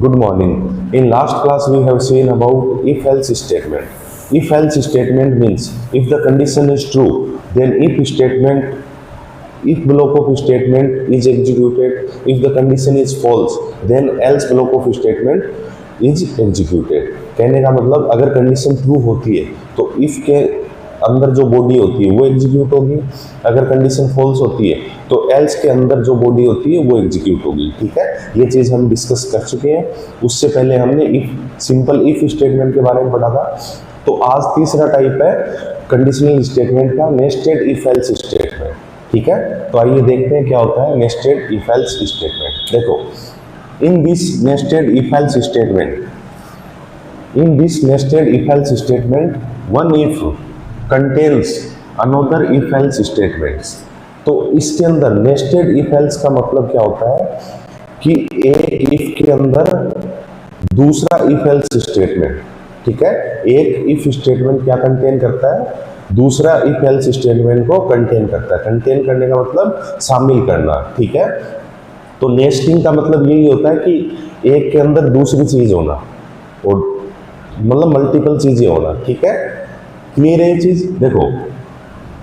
Good morning. In last class we have seen about if-else statement. If-else statement means if the condition is true, then if block of statement is executed. If the condition is false, then else block of statement is executed. कहने का मतलब अगर condition true होती है तो if के अंदर जो बॉडी होती है वो एग्जीक्यूट होगी, अगर कंडीशन फॉल्स होती है तो एल्स के अंदर जो बॉडी होती है वो एग्जीक्यूट होगी। ठीक है, ये चीज़ हम डिस्कस कर चुके हैं। उससे पहले हमने इफ सिंपल इफ स्टेटमेंट के बारे में पढ़ा था। तो आज तीसरा टाइप है कंडीशनल स्टेटमेंट का, नेस्टेड इफ एल्स स्टेटमेंट। ठीक है, तो आइए देखते हैं क्या होता है नेस्टेड इफ एल्स स्टेटमेंट। देखो, in this nested if else statement one if contains another if else statements. तो इसके अंदर नेस्टेड इफ एल्स का मतलब क्या होता है कि एक इफ के अंदर दूसरा इफ एल्स स्टेटमेंट। ठीक है, एक इफ स्टेटमेंट क्या कंटेन करता है, दूसरा इफ एल्स स्टेटमेंट को कंटेन करता है। कंटेन करने का मतलब शामिल करना। ठीक है, तो नेस्टिंग का मतलब यही होता है कि एक के अंदर दूसरी चीज होना और मतलब मल्टीपल चीजें होना। ठीक है, क्लियर है ये चीज। देखो,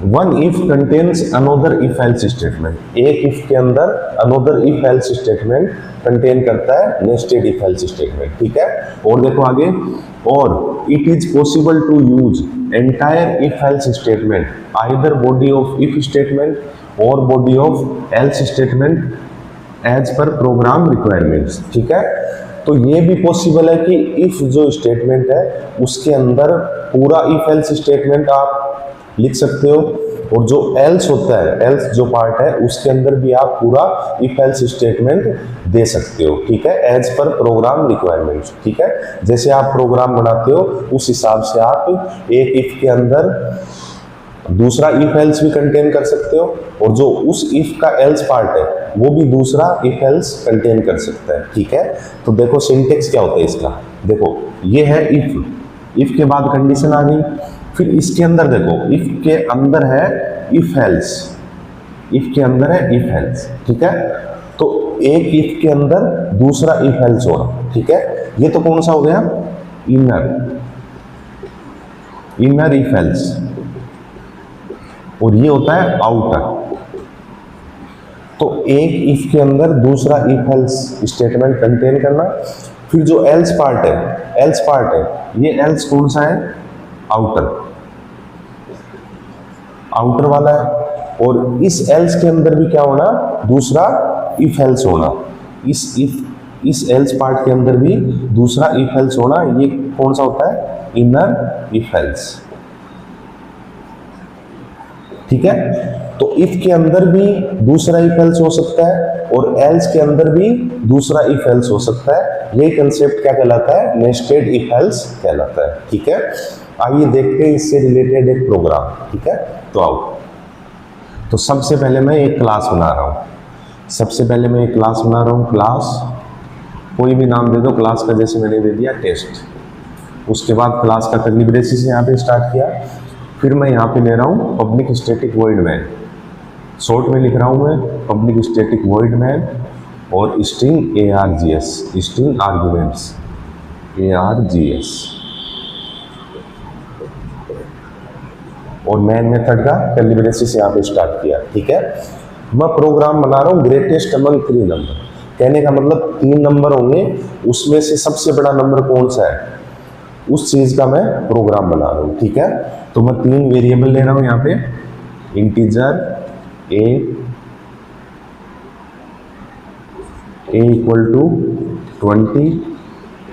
one if contains another if else statement, एक इफ के अंदर another if else statement contain करता है नेस्टेड इफ एल्स स्टेटमेंट। ठीक है, और देखो आगे, और it is possible to use entire if else statement either body of if statement और body of else statement as per program requirements. ठीक है, तो ये भी पॉसिबल है कि इफ जो स्टेटमेंट है उसके अंदर पूरा इफ एल्स स्टेटमेंट आप लिख सकते हो, और जो एल्स होता है, एल्स जो पार्ट है उसके अंदर भी आप पूरा इफ एल्स स्टेटमेंट दे सकते हो। ठीक है, एज पर प्रोग्राम रिक्वायरमेंट्स। ठीक है, जैसे आप प्रोग्राम बनाते हो उस हिसाब से आप एक इफ के अंदर दूसरा इफ एल्स भी कंटेन कर सकते हो, और जो उस इफ का एल्स पार्ट है वो भी दूसरा इफ एल्स कंटेन कर सकता है। ठीक है, तो देखो सिंटेक्स क्या होता है इसका। देखो, ये है इफ के बाद कंडीशन आ गई, फिर इसके अंदर देखो इफ के अंदर है इफ एल्स, इफ के अंदर है इफ एल्स। ठीक है, तो एक इफ के अंदर दूसरा इफ एल्स होना। ठीक है, ये तो कौन सा हो गया, इनर इफ एल्स, और ये होता है आउटर। तो एक इफ के अंदर दूसरा इफ एल्स स्टेटमेंट कंटेन करना, फिर जो एल्स पार्ट है, ये एल्स कौन सा है, आउटर वाला है, और इस एल्स के अंदर भी क्या होना, दूसरा इफ एल्स होना। इस एल्स पार्ट के अंदर भी दूसरा इफ एल्स होना, ये कौन सा होता है, इनर इफ एल्स। ठीक है, तो इफ के अंदर भी दूसरा इफ एल्स हो सकता है और एल्स के अंदर भी दूसरा इफ एल्स हो सकता है। यही कंसेप्ट क्या कहलाता है, नेस्टेड इफ एल्स कहलाता है। ठीक है, आइए देखते हैं इससे रिलेटेड एक प्रोग्राम। ठीक है, तो आओ, तो सबसे पहले मैं एक क्लास बना रहा हूँ। क्लास कोई भी नाम दे दो, क्लास का जैसे मैंने दे दिया टेस्ट। उसके बाद क्लास का कर्ली ब्रेसिस यहाँ पे स्टार्ट किया, फिर मैं यहाँ पे ले रहा हूँ public static void main, short में लिख रहा हूँ मैं पब्लिक स्टैटिक वॉइड मैन, और string ARGS, string arguments ARGS, और मैन मेथड का कर्ली ब्रेसिस यहाँ पे स्टार्ट किया। ठीक है, मैं प्रोग्राम बना रहा हूँ ग्रेटेस्ट अमंग 3 नंबर। कहने का मतलब 3 नंबर होंगे, उसमें से सबसे बड़ा नंबर कौन सा है, उस चीज का मैं प्रोग्राम बना रहा हूँ। ठीक है, तो मैं 3 वेरिएबल ले रहा हूँ यहाँ पे, integer a equal to 20,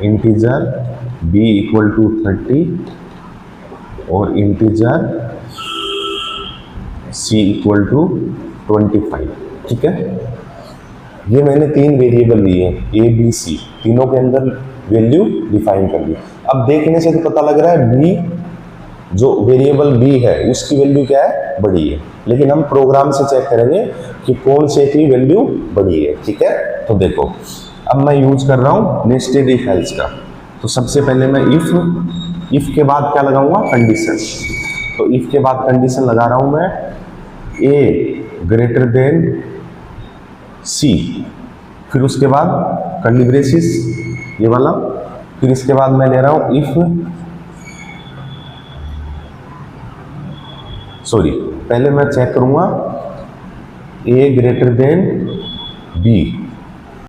integer b equal to 30 और इंटीजर c इक्वल टू 25। ठीक है, ये मैंने 3 वेरिएबल लिए हैं a b c, तीनों के अंदर वैल्यू डिफाइन कर दी। अब देखने से तो पता लग रहा है b, जो वेरिएबल b है उसकी वैल्यू क्या है, बड़ी है, लेकिन हम प्रोग्राम से चेक करेंगे कि कौन से की वैल्यू बड़ी है। ठीक है, तो देखो अब मैं यूज कर रहा हूँ नेस्टेड इफ एल्स का। तो सबसे पहले मैं इफ के बाद क्या लगाऊंगा, कंडीशन। तो इफ के बाद कंडीशन लगा रहा हूं मैं a ग्रेटर देन c, फिर उसके बाद कर्ली ब्रेसिस ये वाला, फिर इसके बाद मैं ले रहा हूं इफ, सॉरी पहले मैं चेक करूंगा ए ग्रेटर देन बी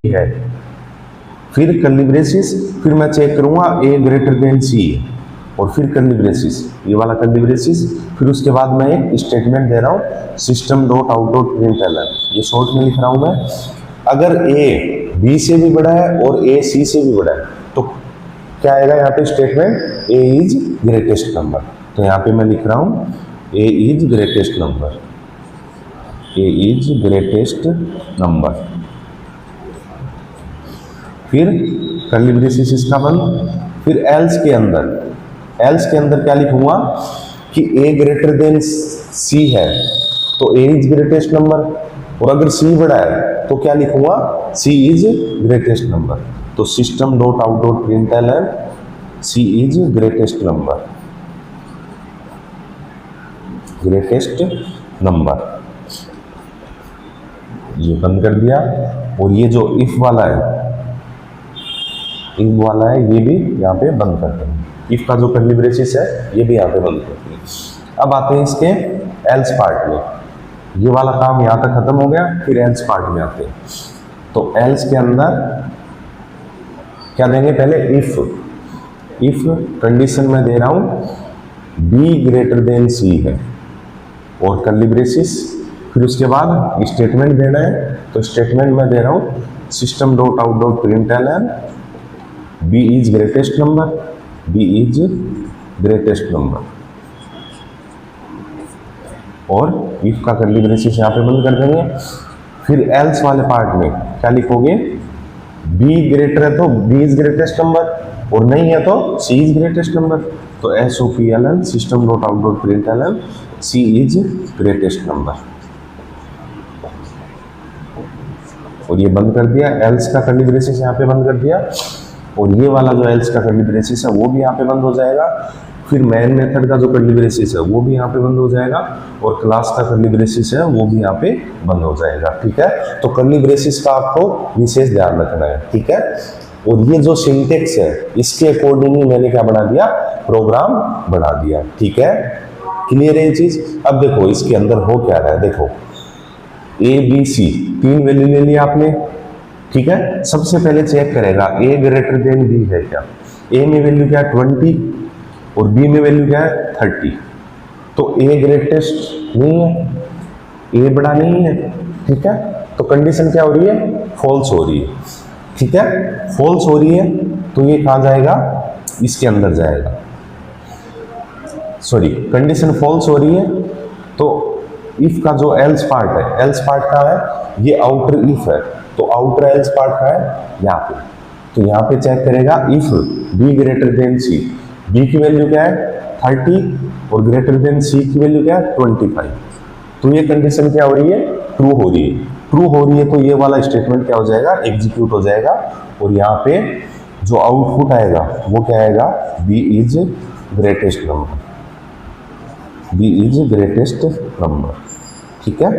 है, फिर कर्ली ब्रेसिस, फिर मैं चेक करूंगा ए ग्रेटर देन सी और फिर कर्ली ब्रेसिस, ये वाला कर्ली ब्रेसिस, फिर उसके बाद मैं एक स्टेटमेंट दे रहा हूँ system dot out dot println, ये शॉर्ट में लिख रहा हूँ मैं। अगर ए बी से भी बड़ा है और ए सी से भी बड़ा है तो क्या आएगा यहाँ पे statement, A is greatest number. तो यहाँ पे मैं लिख रहा हूँ A is greatest number, A is greatest number, फिर कर्ली ब्रेसिस इसका बंद, फिर एल्स के अंदर क्या लिखूंगा कि ए ग्रेटर देन सी है तो ए इज ग्रेटेस्ट नंबर, और अगर सी बड़ा है तो क्या लिखूंगा सी इज ग्रेटेस्ट नंबर। तो system dot out dot println C is greatest number, greatest number, ये बंद कर दिया। और ये जो इफ वाला है ये भी यहाँ पे बंद कर देंगे, इफ का जो कर्ली ब्रेसिस है ये भी यहाँ पे बंद करते हैं। अब आते हैं इसके एल्स पार्ट में, ये वाला काम यहाँ तक खत्म हो गया, फिर एल्स पार्ट में आते हैं। तो एल्स के अंदर क्या देंगे, पहले इफ कंडीशन में दे रहा हूं बी ग्रेटर देन सी है और कर्ली ब्रेसिस, फिर उसके बाद स्टेटमेंट देना है। तो स्टेटमेंट में दे रहा हूं system dot out dot println B is greatest number, B is greatest number, और इफ का कर्ली ब्रेसिस यहाँ पे बंद कर देंगे। फिर एल्स वाले पार्ट में क्या लिखोगे, बी ग्रेटर है तो बी इज ग्रेटेस्ट नंबर, और नहीं है तो सी इज ग्रेटेस्ट नंबर। तो S O P L N system dot out dot println C is greatest number, और ये बंद कर दिया। एल्स का कर्ली ब्रेसिस यहाँ पे बंद कर दिया, और ये वाला जो एल्स का कर्ली ब्रेसिस है वो भी यहाँ पे बंद हो जाएगा। फिर मेन मेथड का जो कर्ली ब्रेसिस है वो भी यहाँ पे बंद हो जाएगा, और क्लास का कर्ली ब्रेसिस है वो भी यहाँ पे बंद हो जाएगा। ठीक है, तो कर्ली ब्रेसिस का आपको विशेष ध्यान रखना है। ठीक है, और ये जो सिंटेक्स है इसके अकॉर्डिंग ही मैंने क्या बना दिया, प्रोग्राम बना दिया। ठीक है, क्लियर है ये चीज। अब देखो इसके अंदर हो क्या रहा है, देखो ए बी सी तीन वैल्यू ले लिया आपने। ठीक है, सबसे पहले चेक करेगा ए ग्रेटर देन बी है क्या। ए में वैल्यू क्या है 20 और बी में वैल्यू क्या है 30। तो ए ग्रेटेस्ट नहीं है, ए बड़ा नहीं है। ठीक है, तो कंडीशन क्या हो रही है, फॉल्स हो रही है। ठीक है, फॉल्स हो रही है तो ये कहाँ जाएगा, इसके अंदर जाएगा। सॉरी, कंडीशन फॉल्स हो रही है तो इफ का जो एल्स पार्ट है, एल्स पार्ट का है ये आउटर इफ है, तो आउटर एल्स पार्ट का है यहाँ पे। तो यहाँ पे चेक करेगा if B greater than C, B की वैल्यू क्या है 30 और ग्रेटर देन सी की वैल्यू क्या है 25। तो ये कंडीशन क्या हो रही है, ट्रू हो रही है। ट्रू हो रही है तो ये वाला स्टेटमेंट क्या हो जाएगा, एग्जीक्यूट हो जाएगा, और यहाँ पे जो आउटपुट आएगा वो क्या आएगा, B is greatest number, B is greatest number. ठीक है,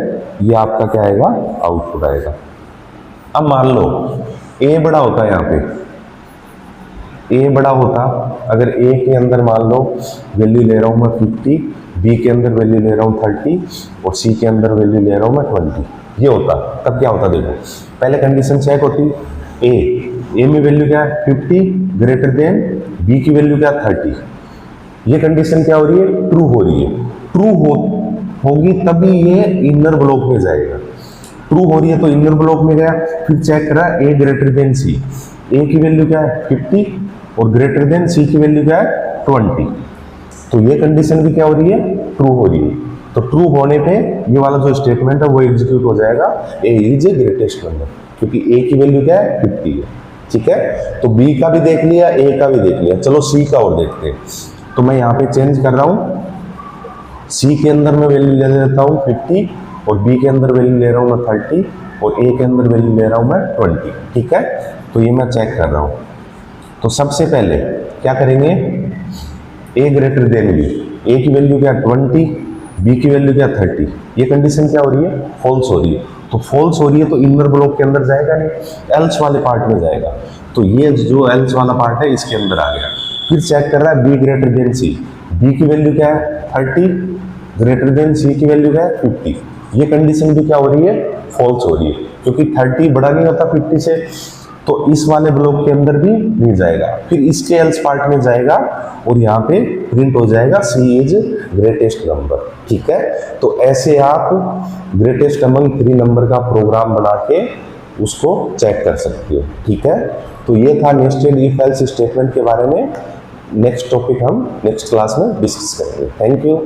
ये आपका क्या आएगा, आउटपुट आएगा। अब मान लो ए बड़ा होता है, यहाँ पे ए बड़ा होता, अगर ए के अंदर मान लो वैल्यू ले रहा हूँ मैं 50, बी के अंदर वैल्यू ले रहा हूँ 30 और सी के अंदर वैल्यू ले रहा हूँ मैं 20, ये होता, तब क्या होता देखो, पहले कंडीशन चेक होती, ए में वैल्यू क्या है 50 ग्रेटर देन बी की वैल्यू क्या है 30। ये कंडीशन क्या हो रही है, ट्रू हो रही है। ट्रू होगी तभी ये इनर ब्लॉक में जाएगा। ट्रू हो रही है तो इनर ब्लॉक में गया, फिर चेक करा ए ग्रेटर देन सी, ए की वैल्यू क्या है 50 और ग्रेटर देन सी की वैल्यू क्या है 20। तो ये कंडीशन भी क्या हो रही है, ट्रू हो रही है। तो ट्रू होने पे ये वाला जो स्टेटमेंट है वो एग्जीक्यूट हो जाएगा, ए इज ए ग्रेटेस्ट नंबर, क्योंकि ए की वैल्यू क्या है 50 है। ठीक है, तो बी का भी देख लिया, ए का भी देख लिया, चलो सी का और देखते हैं। तो मैं यहाँ पे चेंज कर रहा हूँ, सी के अंदर मैं वैल्यू ले लेता हूँ 50 और बी के अंदर वैल्यू ले रहा हूँ मैं 30 और ए के अंदर वैल्यू ले रहा हूँ मैं 20। ठीक है, तो ये मैं चेक कर रहा हूँ। तो सबसे पहले क्या करेंगे, ए ग्रेटर देन बी, ए की वैल्यू क्या 20, बी की वैल्यू क्या 30। ये कंडीशन क्या हो रही है, फॉल्स हो रही है। तो फॉल्स हो रही है तो इनर ब्लॉक के अंदर जाएगा नहीं, एल्स वाले पार्ट में जाएगा। तो ये जो एल्स वाला पार्ट है इसके अंदर आ गया। फिर चेक कर रहा है B greater than C, B की वैल्यू क्या है 30, ग्रेटर देन सी की वैल्यू क्या है 50। ये कंडीशन भी क्या हो रही है, फॉल्स हो रही है, क्योंकि 30 बड़ा नहीं होता 50 से, तो इस वाले ब्लॉक के अंदर भी नहीं जाएगा। फिर इसके एल्स पार्ट में जाएगा और यहाँ पे प्रिंट हो जाएगा सी इज ग्रेटेस्ट नंबर। ठीक है, तो ऐसे आप ग्रेटेस्ट अमंग 3 नंबर का प्रोग्राम बना के उसको चेक कर सकते हो। ठीक है, तो ये था नेस्टेड इफ एल्स स्टेटमेंट के बारे में। नेक्स्ट टॉपिक हम नेक्स्ट क्लास में डिस्कस करेंगे। Thank you.